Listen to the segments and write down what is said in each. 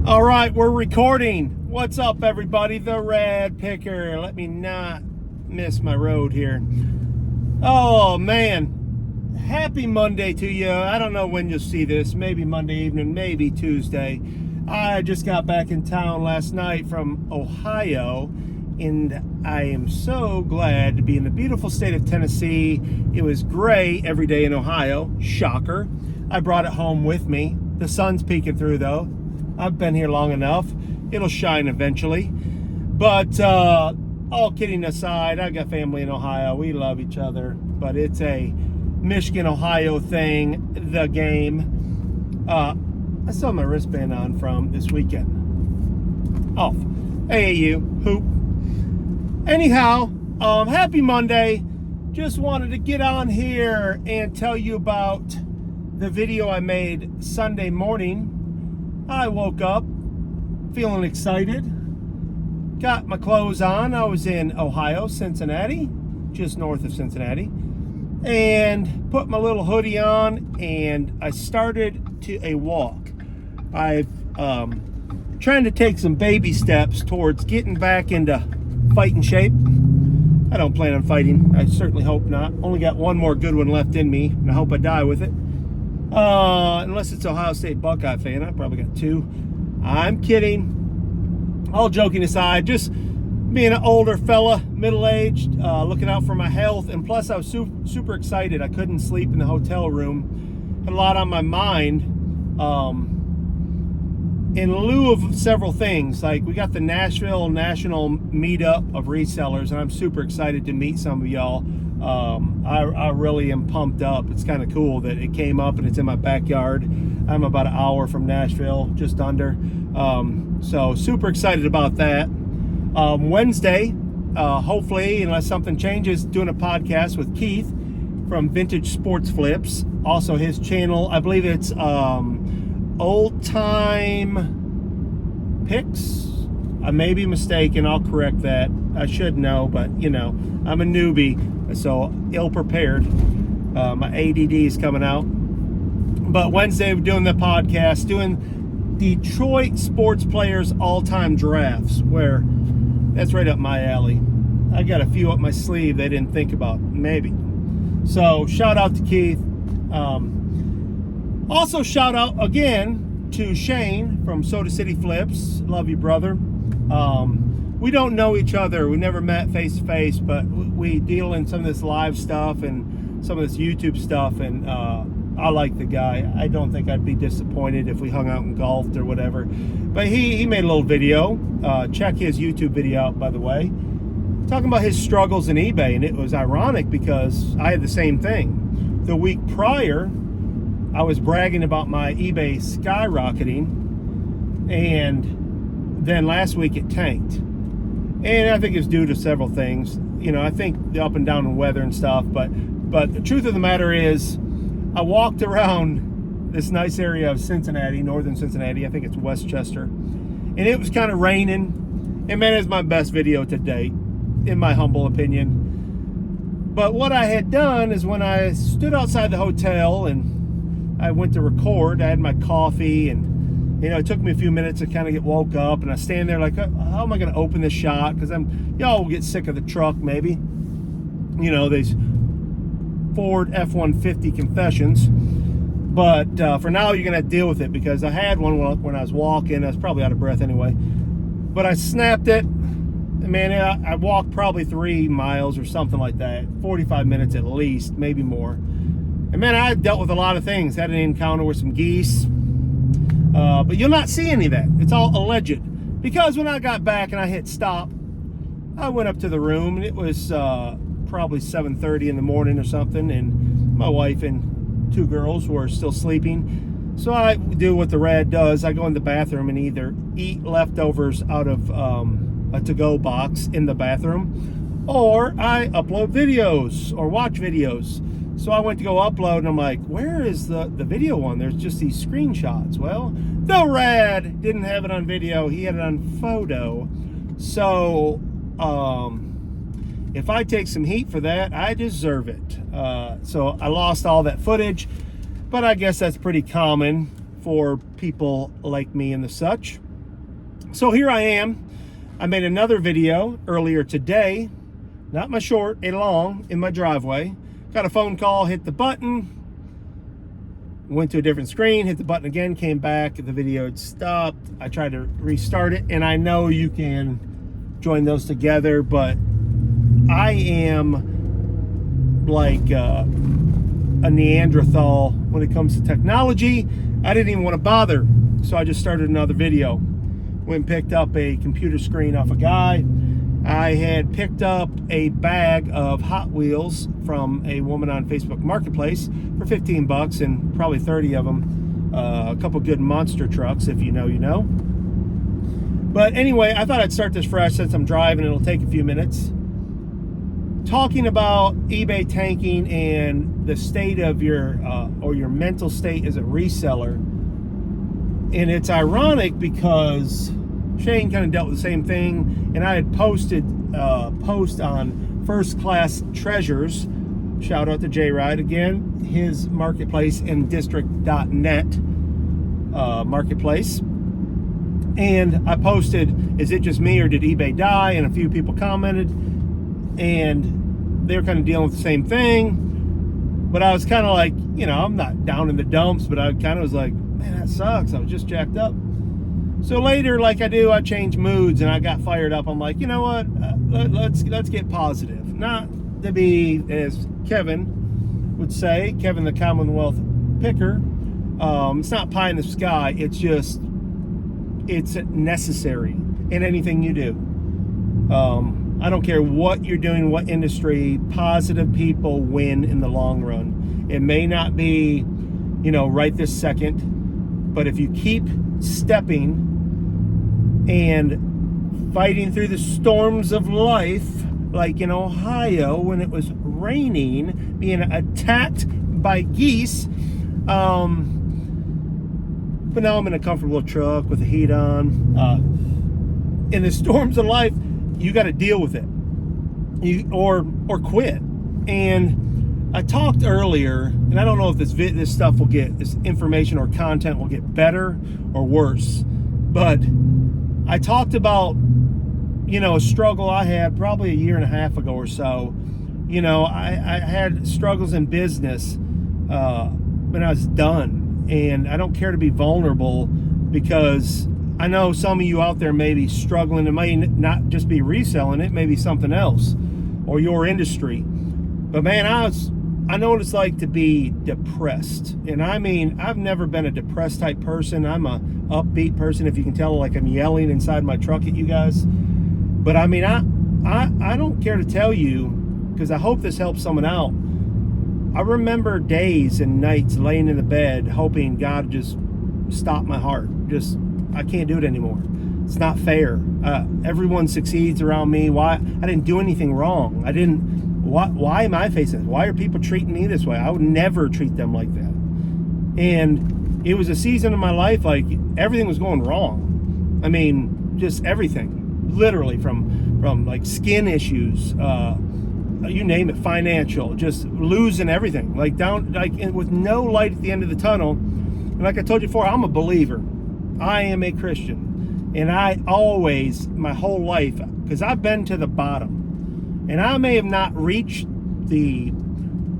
All right, we're recording. What's up, everybody? The Rad Picker. Let me not miss my road here. Oh, man. Happy Monday to you. I don't know when you'll see this. Maybe Monday evening, maybe Tuesday. I just got back in town last night from Ohio, and I am so glad to be in the beautiful state of Tennessee. It was gray every day in Ohio. Shocker. I brought it home with me. The sun's peeking through, though. I've been here long enough. It'll shine eventually. But all kidding aside, I got family in Ohio. We love each other. But it's a Michigan-Ohio thing, the game. I still have my wristband on from this weekend. Off. AAU. Hoop. Anyhow, happy Monday. Just wanted to get on here and tell you about the video I made Sunday morning. I woke up feeling excited, got my clothes on. I was in Ohio, Cincinnati, just north of Cincinnati, and put my little hoodie on, and I started to a walk. I've trying to take some baby steps towards getting back into fighting shape. I don't plan on fighting. I certainly hope not. Only got one more good one left in me, and I hope I die with it. Unless it's Ohio State Buckeye fan, I probably got two. I'm kidding. All joking aside, just being an older fella, middle-aged, looking out for my health, and plus I was super excited. I couldn't sleep in the hotel room. Had a lot on my mind. In lieu of several things, like we got the Nashville National Meetup of Resellers, and I'm super excited to meet some of y'all. I really am pumped up. It's kind of cool that it came up and it's in my backyard. I'm about an hour from Nashville, just under. So super excited about that. Wednesday, hopefully, unless something changes, doing a podcast with Keith from Vintage Sports Flips. Also his channel, I believe it's Old Time Picks. I may be mistaken. I'll correct that. I should know, but you know, I'm a newbie, so ill-prepared. My ADD is coming out. But Wednesday, we're doing the podcast, doing Detroit sports players all-time drafts, where that's right up my alley. I got a few up my sleeve they didn't think about, maybe. So shout out to Keith. Also shout out again to Shane from Soda City Flips. Love you, brother. We don't know each other. We never met face to face, but we deal in some of this live stuff and some of this YouTube stuff, and I like the guy. I don't think I'd be disappointed if we hung out and golfed or whatever. But he made a little video. Check his YouTube video out, by the way, talking about his struggles in eBay, and it was ironic because I had the same thing. The week prior, I was bragging about my eBay skyrocketing, and then last week it tanked. And I think it's due to several things. You know, I think the up and down in weather and stuff, but the truth of the matter is I walked around this nice area of Cincinnati, northern Cincinnati, I think it's Westchester, and it was kind of raining. And man, it's my best video to date, in my humble opinion. But what I had done is when I stood outside the hotel and I went to record, I had my coffee, and you know, it took me a few minutes to kind of get woke up, and I stand there like, how am I going to open this shot? Because y'all will get sick of the truck, maybe. You know, these Ford F-150 confessions. But for now, you're going to have to deal with it, because I had one when I was walking. I was probably out of breath anyway. But I snapped it. And man, I walked probably 3 miles or something like that. 45 minutes at least, maybe more. And man, I dealt with a lot of things. Had an encounter with some geese. But you'll not see any of that. It's all alleged. Because when I got back and I hit stop, I went up to the room, and it was probably 7:30 in the morning or something, and my wife and 2 girls were still sleeping. So I do what the Rad does. I go in the bathroom and either eat leftovers out of a to-go box in the bathroom, or I upload videos or watch videos. So I went to go upload, and I'm like, where is the video one? There's just these screenshots. Well, the Rad didn't have it on video. He had it on photo. So if I take some heat for that, I deserve it. So I lost all that footage, but I guess that's pretty common for people like me and the such. So here I am. I made another video earlier today, not my short, a long, in my driveway. Got a phone call, hit the button, went to a different screen, hit the button again, came back, the video had stopped. I tried to restart it, and I know you can join those together, but I am like a Neanderthal when it comes to technology. I didn't even want to bother, so I just started another video. Went and picked up a computer screen off a guy. I had picked up a bag of Hot Wheels from a woman on Facebook Marketplace for 15 bucks, and probably 30 of them. A couple good monster trucks, if you know, you know. But anyway, I thought I'd start this fresh since I'm driving. It'll take a few minutes. Talking about eBay tanking and the state of your or your mental state as a reseller. And it's ironic because Shane kind of dealt with the same thing, and I had posted a post on First Class Treasures. Shout out to J-Ride again, his marketplace in district.net marketplace. And I posted, is it just me or did eBay die? And a few people commented, and they were kind of dealing with the same thing. But I was kind of like, you know, I'm not down in the dumps, but I kind of was like, man, that sucks. I was just jacked up. So later, like I do, I change moods and I got fired up. I'm like, you know what? Let's get positive. Not to be, as Kevin would say, Kevin the Commonwealth Picker. It's not pie in the sky. It's just, it's necessary in anything you do. I don't care what you're doing, what industry, positive people win in the long run. It may not be, you know, right this second, but if you keep stepping and fighting through the storms of life, like in Ohio when it was raining, being attacked by geese, but now I'm in a comfortable truck with the heat on. In the storms of life, you got to deal with it, or quit. And I talked earlier, and I don't know if this stuff will get, this information or content will get better or worse, but I talked about, you know, a struggle I had probably a year and a half ago or so. You know, I had struggles in business when I was done, and I don't care to be vulnerable because I know some of you out there may be struggling. It may not just be reselling, it may be something else or your industry. But man, I know what it's like to be depressed. And I mean, I've never been a depressed type person. I'm a upbeat person, if you can tell, like I'm yelling inside my truck at you guys. But I mean, I don't care to tell you, because I hope this helps someone out. I remember days and nights laying in the bed hoping God would just stop my heart. Just, I can't do it anymore. It's not fair. Everyone succeeds around me. Why? I didn't do anything wrong. Why am I facing this? Why are people treating me this way? I would never treat them like that. And it was a season of my life, like everything was going wrong. I mean, just everything, literally from like skin issues, you name it, financial, just losing everything, like down, like with no light at the end of the tunnel. And like I told you before, I'm a believer. I am a Christian, and I always, my whole life, because I've been to the bottom, and I may have not reached the,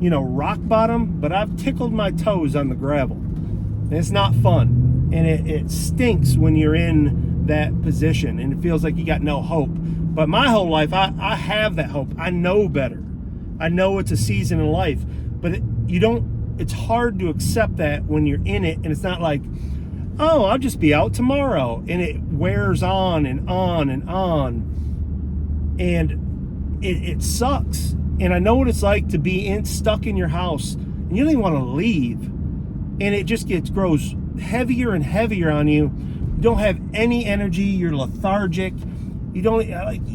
you know, rock bottom, but I've tickled my toes on the gravel, and it's not fun, and it stinks when you're in that position, and it feels like you got no hope. But my whole life, I have that hope. I know better. I know it's a season in life, but it's hard to accept that when you're in it, and it's not like, oh, I'll just be out tomorrow. And it wears on and on and on. And it sucks. And I know what it's like to be stuck in your house, and you don't even want to leave. And it just grows heavier and heavier on you. You don't have any energy. You're lethargic. You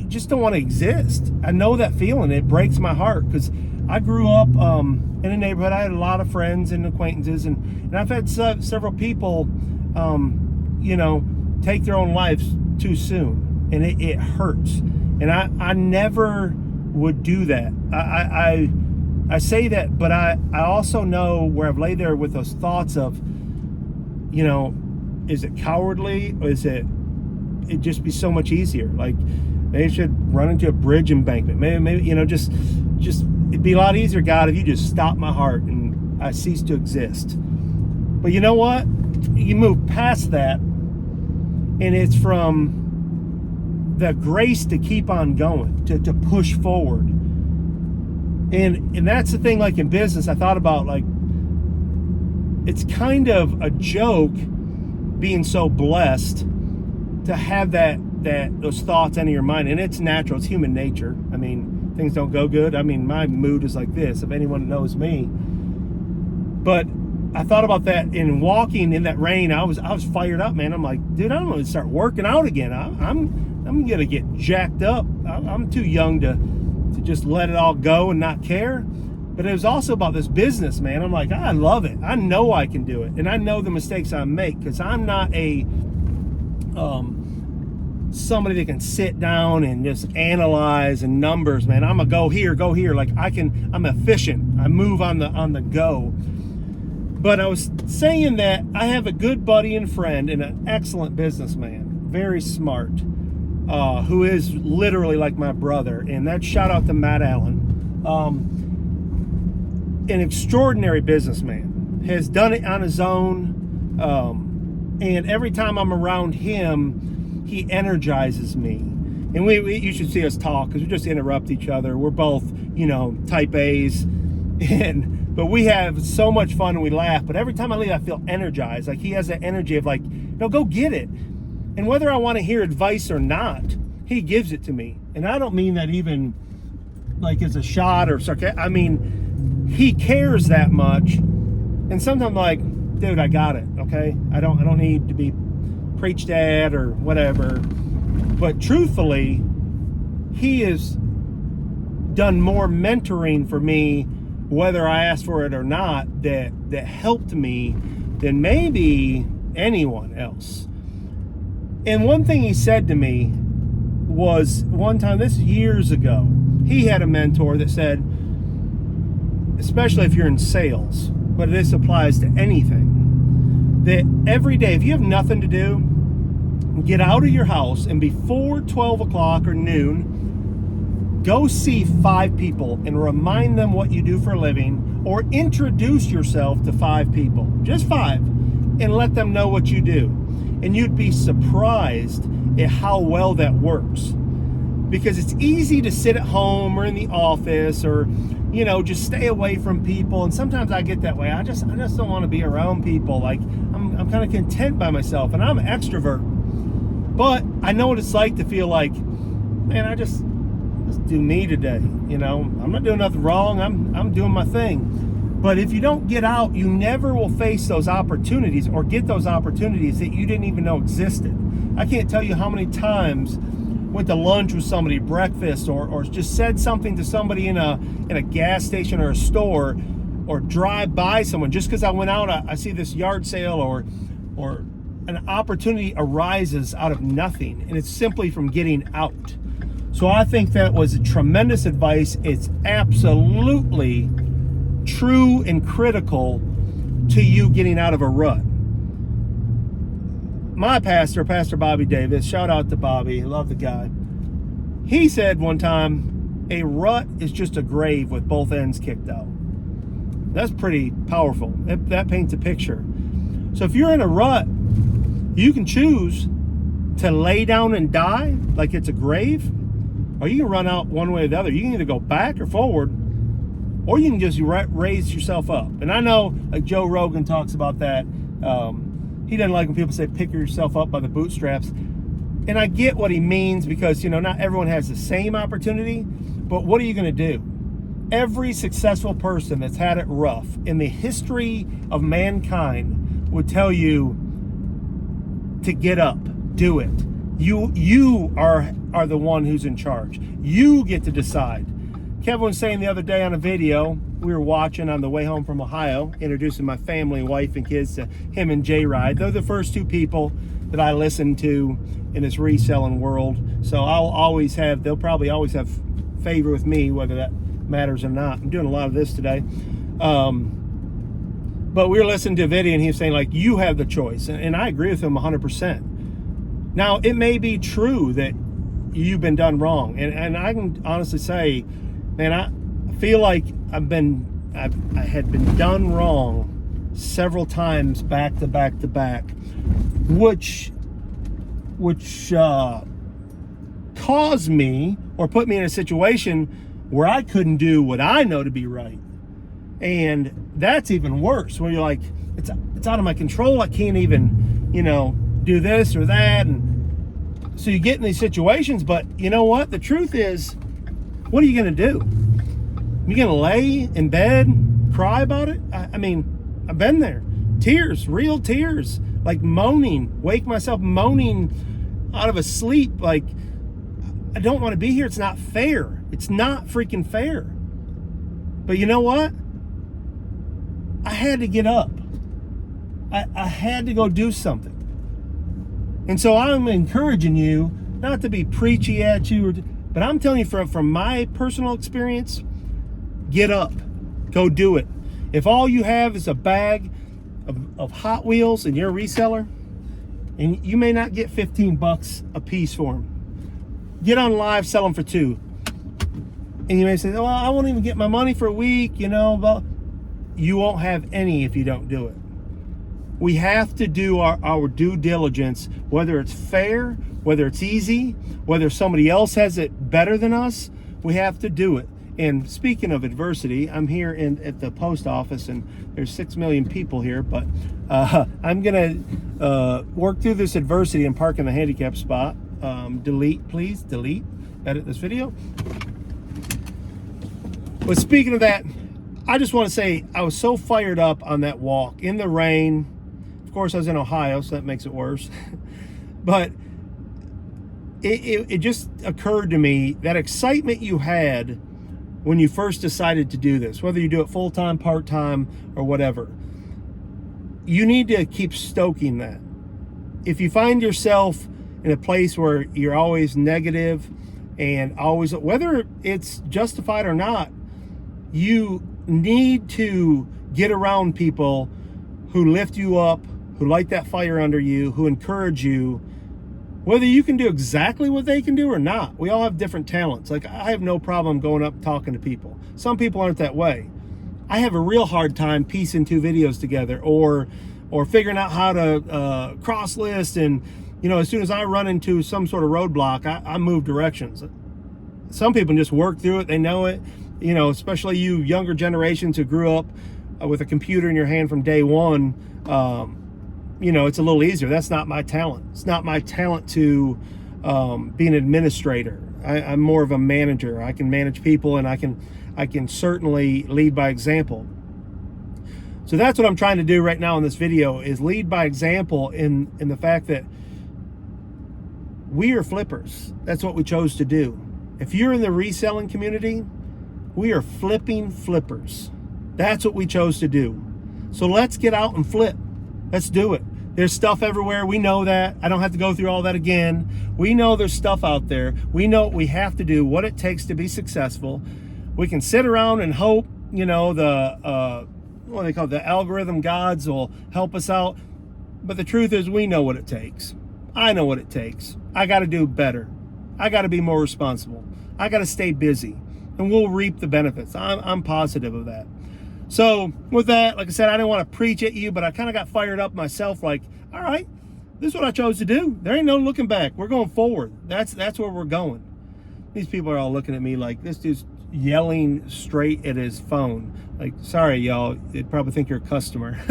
just don't want to exist. I know that feeling. It breaks my heart because I grew up in a neighborhood. I had a lot of friends and acquaintances, and I've had several people, you know, take their own lives too soon, and it hurts. And I never would do that. I say that, but I also know where I've laid there with those thoughts of, you know, is it cowardly or is it it'd just be so much easier. Like, maybe you should run into a bridge embankment. Maybe just it'd be a lot easier, God, if you just stop my heart and I cease to exist. But you know what? You move past that, and it's from the grace to keep on going, to push forward. And that's the thing, like in business, I thought about, like, it's kind of a joke being so blessed to have those thoughts enter your mind. And it's natural, it's human nature. I mean, things don't go good. I mean, my mood is like this, if anyone knows me. But I thought about that in walking in that rain. I was fired up, man. I'm like, dude, I'm going to start working out again. I'm going to get jacked up. I'm too young to just let it all go and not care. But it was also about this business, man. I'm like, I love it. I know I can do it. And I know the mistakes I make, because I'm not somebody that can sit down and just analyze and numbers, man. I'm a go here. Like, I'm efficient. I move on the go. But I was saying that I have a good buddy and friend and an excellent businessman, very smart, who is literally like my brother. And that shout out to Matt Allen. An extraordinary businessman, has done it on his own. And every time I'm around him, he energizes me. And you should see us talk, because we just interrupt each other. We're both, type A's. But we have so much fun and we laugh. But every time I leave, I feel energized. Like, he has that energy of, like, go get it. And whether I want to hear advice or not, he gives it to me. And I don't mean that even like as a shot or sarcastic. I mean, he cares that much. And sometimes I'm like, dude, I got it, okay? I don't need to be preached at or whatever. But truthfully, he has done more mentoring for me, whether I asked for it or not, that helped me than maybe anyone else. And one thing he said to me was, one time, this is years ago, he had a mentor that said, especially if you're in sales, but this applies to anything, that every day, if you have nothing to do, get out of your house and before 12 o'clock or noon, go see 5 people and remind them what you do for a living, or introduce yourself to 5 people, just 5, and let them know what you do. And you'd be surprised at how well that works. Because it's easy to sit at home or in the office, or just stay away from people. And sometimes I get that way. I just don't want to be around people. Like, I'm kind of content by myself, and I'm an extrovert. But I know what it's like to feel like, man, let's do me today. I'm not doing nothing wrong. I'm doing my thing. But if you don't get out, you never will face those opportunities or get those opportunities that you didn't even know existed. I can't tell you how many times went to lunch with somebody, breakfast, or just said something to somebody in a gas station or a store, or drive by someone just because I went out. I see this yard sale, or an opportunity arises out of nothing, and it's simply from getting out. So I think that was tremendous advice. It's absolutely true and critical to you getting out of a rut. My pastor, Pastor Bobby Davis, shout out to Bobby, I love the guy. He said one time, a rut is just a grave with both ends kicked out. That's pretty powerful. That paints a picture. So if you're in a rut, you can choose to lay down and die like it's a grave, or you can run out one way or the other. You can either go back or forward, or you can just raise yourself up. And I know, like Joe Rogan talks about that. He doesn't like when people say pick yourself up by the bootstraps. And I get what he means, because, not everyone has the same opportunity. But what are you going to do? Every successful person that's had it rough in the history of mankind would tell you to get up, do it. You are the one who's in charge. You get to decide. Kevin was saying the other day on a video we were watching on the way home from Ohio, introducing my family, wife, and kids to him and Jay Ride. They're the first 2 people that I listen to in this reselling world. So they'll probably always have favor with me, whether that matters or not. I'm doing a lot of this today. But we were listening to a video, and he was saying, like, you have the choice. And I agree with him 100%. Now, it may be true that you've been done wrong, and I can honestly say, man, I feel like I had been done wrong several times back to back to back, which caused me or put me in a situation where I couldn't do what I know to be right. And that's even worse, where you're like, it's out of my control. I can't even, do this or that. And so you get in these situations, but you know what? The truth is, what are you going to do? You're going to lay in bed, cry about it? I mean, I've been there. Tears, real tears, like moaning, wake myself moaning out of a sleep. Like, I don't want to be here. It's not fair. It's not freaking fair. But you know what? I had to get up. I had to go do something. And so I'm encouraging you not to be preachy at you, but I'm telling you from my personal experience, get up. Go do it. If all you have is a bag of Hot Wheels and you're a reseller, and you may not get $15 a piece for them, get on live, sell them for $2. And you may say, well, I won't even get my money for a week, but you won't have any if you don't do it. We have to do our due diligence, whether it's fair, whether it's easy, whether somebody else has it better than us, we have to do it. And speaking of adversity, I'm here at the post office, and there's 6 million people here, but I'm going to work through this adversity and park in the handicap spot. Delete, please, delete, edit this video. But speaking of that, I just want to say I was so fired up on that walk in the rain. Of course, I was in Ohio, so that makes it worse. But it just occurred to me that excitement you had when you first decided to do this, whether you do it full-time, part-time, or whatever, you need to keep stoking that. If you find yourself in a place where you're always negative and always, whether it's justified or not, you need to get around people who lift you up, who light that fire under you, who encourage you, whether you can do exactly what they can do or not. We all have different talents. Like, I have no problem going up talking to people. Some people aren't that way. I have a real hard time piecing 2 videos together or figuring out how to cross list. And, as soon as I run into some sort of roadblock, I move directions. Some people just work through it. They know it. Especially you younger generations who grew up with a computer in your hand from day one, it's a little easier. That's not my talent. It's not my talent to be an administrator. I'm more of a manager. I can manage people, and I can certainly lead by example. So that's what I'm trying to do right now in this video, is lead by example in the fact that we are flippers. That's what we chose to do. If you're in the reselling community, we are flipping flippers. That's what we chose to do. So let's get out and flip. Let's do it. There's stuff everywhere. We know that. I don't have to go through all that again. We know there's stuff out there. We know what we have to do, what it takes to be successful. We can sit around and hope, the what do they call it? The algorithm gods will help us out. But the truth is, we know what it takes. I know what it takes. I got to do better. I got to be more responsible. I got to stay busy, and we'll reap the benefits. I'm positive of that. So with that, like I said, I didn't want to preach at you, but I kind of got fired up myself. Like, all right, this is what I chose to do. There ain't no looking back. We're going forward. That's where we're going. These people are all looking at me like, this dude's yelling straight at his phone. Like, sorry, y'all. They'd probably think you're a customer.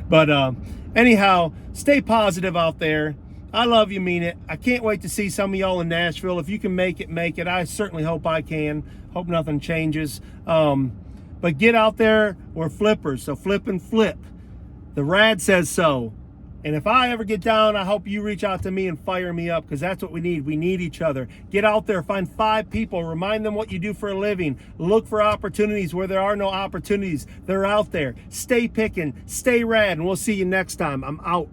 But anyhow, stay positive out there. I love you, mean it. I can't wait to see some of y'all in Nashville. If you can make it, make it. I certainly hope I can. Hope nothing changes. But get out there. We're flippers, so flip and flip. The Rad says so. And if I ever get down, I hope you reach out to me and fire me up, because that's what we need. We need each other. Get out there, find 5 people, remind them what you do for a living. Look for opportunities where there are no opportunities. They're out there. Stay picking, stay rad, and we'll see you next time. I'm out.